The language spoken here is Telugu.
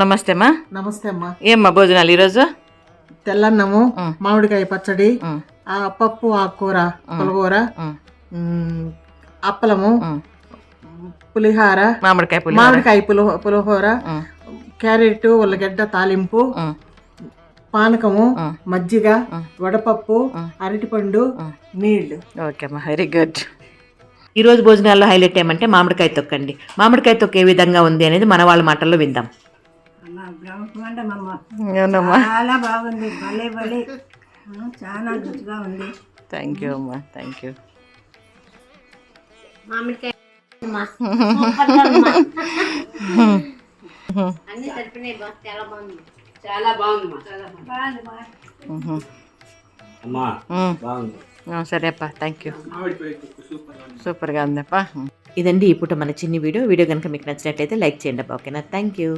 నమస్తే అమ్మా. నమస్తే అమ్మా. ఏమ్మా భోజనాలు ఈరోజు? తెల్లన్నము, మామిడికాయ పచ్చడి, పప్పు, ఆకుకూర, పులగూర, అప్పలము, పులిహార, మామిడికాయ పులిహోర, క్యారెట్, ఉల్లగడ్డ తాలింపు, పానకము, మజ్జిగ, వడపప్పు, అరటిపండు, నీళ్లు. ఓకే అమ్మా, వెరీ గుడ్. ఈరోజు భోజనాల్లో హైలైట్ ఏమంటే మామిడికాయ తొక్కండి. మామిడికాయ తొక్క ఏ విధంగా ఉంది అనేది మన వాళ్ళ మాటల్లో విందాం. చాలా బాగుంది, భలే భలే, చాలా రుచిగా ఉంది. థ్యాంక్ యూ అమ్మా, థ్యాంక్ యూ. మామిడికాయ అన్ని సరిపోయినాయి, చాలా బాగుంది, చాలా బాగుంది, సరే అప్ప, థ్యాంక్ యూ. సూపర్గా ఉందప్ప. ఇదండి ఈ పూట మన చిన్ని వీడియో కనుక మీకు నచ్చినట్లయితే లైక్ చేయండి అప్ప. ఓకేనా? Thank you.